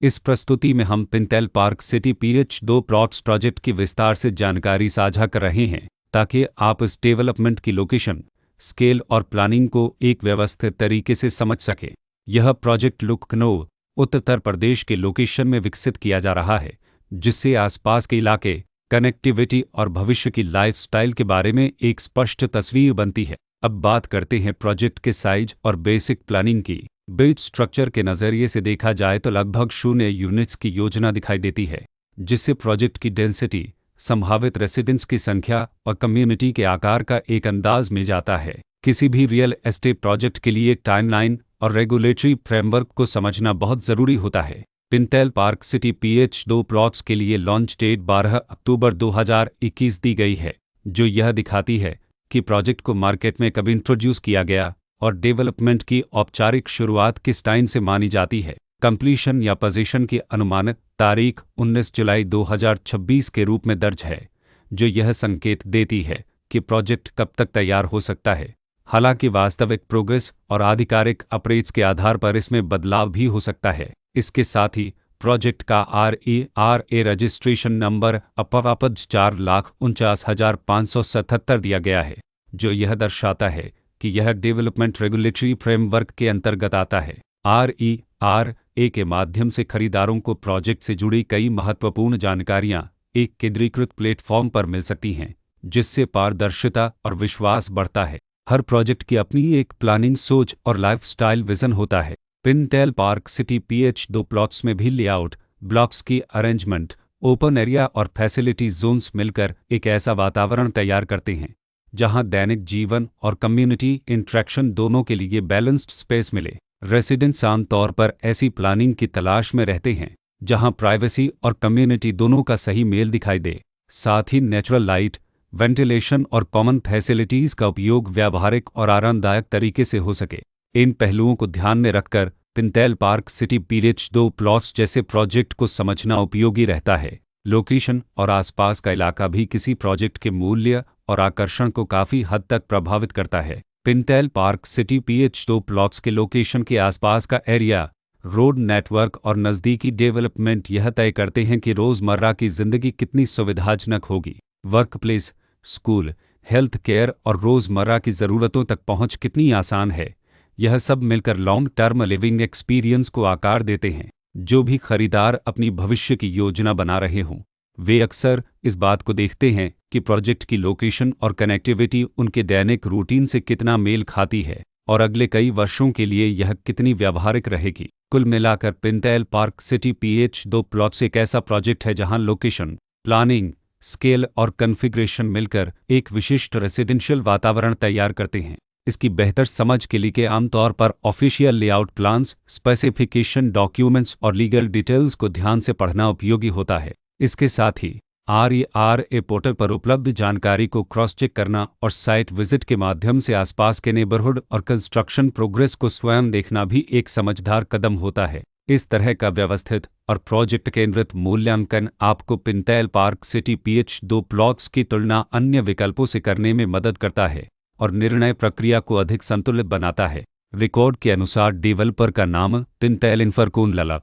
इस प्रस्तुति में हम pintail park city PH2 plots project की विस्तार से जानकारी साझा कर रहे हैं ताकि आप इस डेवलपमेंट की लोकेशन, स्केल और प्लानिंग को एक व्यवस्थित तरीके से समझ सकें। यह प्रोजेक्ट लखनऊ, उत्तर प्रदेश के लोकेशन में विकसित किया जा रहा है, जिससे आसपास के इलाके, कनेक्टिविटी और भविष्य की लाइफस्टाइल के बारे में एक स्पष्ट तस्वीर बनती है। अब बात करते हैं प्रोजेक्ट के साइज और बेसिक प्लानिंग की। बिल्ड स्ट्रक्चर के नज़रिए से देखा जाए तो लगभग 0 यूनिट्स की योजना दिखाई देती है, जिससे प्रोजेक्ट की डेंसिटी, संभावित रेसिडेंट्स की संख्या और कम्युनिटी के आकार का एक अंदाज मिल जाता है। किसी भी रियल एस्टेट प्रोजेक्ट के लिए टाइमलाइन और रेगुलेटरी फ्रेमवर्क को समझना बहुत ज़रूरी होता है। Pintail park city PH2 plots के लिए लॉन्च डेट 12 अक्टूबर 2021 दी गई है, जो यह दिखाती है कि प्रोजेक्ट को मार्केट में कब इंट्रोड्यूस किया गया और डेवलपमेंट की औपचारिक शुरुआत किस टाइम से मानी जाती है। कंप्लीशन या पोजीशन की अनुमानित तारीख 19 जुलाई 2026 के रूप में दर्ज है, जो यह संकेत देती है कि प्रोजेक्ट कब तक तैयार हो सकता है। हालांकि वास्तविक प्रोग्रेस और आधिकारिक अपडेट्स के आधार पर इसमें बदलाव भी हो सकता है। इसके साथ ही प्रोजेक्ट का RERA रजिस्ट्रेशन नंबर अपावपद 4,49,577 दिया गया है, जो यह दर्शाता है कि यह डेवलपमेंट रेगुलेटरी फ्रेमवर्क के अंतर्गत आता है। RERA के माध्यम से खरीदारों को प्रोजेक्ट से जुड़ी कई महत्वपूर्ण जानकारियां एक केंद्रीकृत प्लेटफॉर्म पर मिल सकती हैं, जिससे पारदर्शिता और विश्वास बढ़ता है। हर प्रोजेक्ट की अपनी एक प्लानिंग सोच और लाइफस्टाइल विजन होता है। Pintail park city PH2 plots में भी लेआउट, ब्लॉक्स की अरेंजमेंट, ओपन एरिया और फैसिलिटी जोन्स मिलकर एक ऐसा वातावरण तैयार करते हैं जहां दैनिक जीवन और कम्युनिटी इंटरेक्शन दोनों के लिए बैलेंस्ड स्पेस मिले। रेसिडेंट्स आमतौर पर ऐसी प्लानिंग की तलाश में रहते हैं जहां प्राइवेसी और कम्युनिटी दोनों का सही मेल दिखाई दे। साथ ही नेचुरल लाइट, वेंटिलेशन और कॉमन फैसिलिटीज़ का उपयोग व्यावहारिक और आरामदायक तरीके से हो सके। इन पहलुओं को ध्यान में रखकर pintail park city PH2 plots जैसे प्रोजेक्ट को समझना उपयोगी रहता है। लोकेशन और आसपास का इलाका भी किसी प्रोजेक्ट के मूल्य और आकर्षण को काफ़ी हद तक प्रभावित करता है। Pintail park city PH2 plots के लोकेशन के आसपास का एरिया, रोड नेटवर्क और नज़दीकी डेवलपमेंट यह तय करते हैं कि रोज़मर्रा की ज़िंदगी कितनी सुविधाजनक होगी। वर्कप्लेस, स्कूल, हेल्थ केयर और रोज़मर्रा की ज़रूरतों तक पहुंच कितनी आसान है। यह सब मिलकर लॉन्ग टर्म लिविंग एक्सपीरियंस को आकार देते हैं। जो भी खरीदार अपनी भविष्य की योजना बना रहे हों, वे अक्सर इस बात को देखते हैं कि प्रोजेक्ट की लोकेशन और कनेक्टिविटी उनके दैनिक रूटीन से कितना मेल खाती है और अगले कई वर्षों के लिए यह कितनी व्यावहारिक रहेगी। कुल मिलाकर pintail park city PH2 plots एक ऐसा प्रोजेक्ट है जहां लोकेशन, प्लानिंग, स्केल और कॉन्फ़िगरेशन मिलकर एक विशिष्ट रेसिडेंशियल वातावरण तैयार करते हैं। इसकी बेहतर समझ के लिए आमतौर पर official layout plans, specification documents और लीगल डिटेल्स को ध्यान से पढ़ना उपयोगी होता है। इसके साथ ही RERA पोर्टल पर उपलब्ध जानकारी को क्रॉस चेक करना और साइट विजिट के माध्यम से आसपास के नेबरहुड और कंस्ट्रक्शन प्रोग्रेस को स्वयं देखना भी एक समझदार कदम होता है। इस तरह का व्यवस्थित और प्रोजेक्ट केंद्रित मूल्यांकन आपको pintail park city PH2 plots की तुलना अन्य विकल्पों से करने में मदद करता है और निर्णय प्रक्रिया को अधिक संतुलित बनाता है। रिकॉर्ड के अनुसार डेवलपर का नाम पिंटेल इन्फरकून लला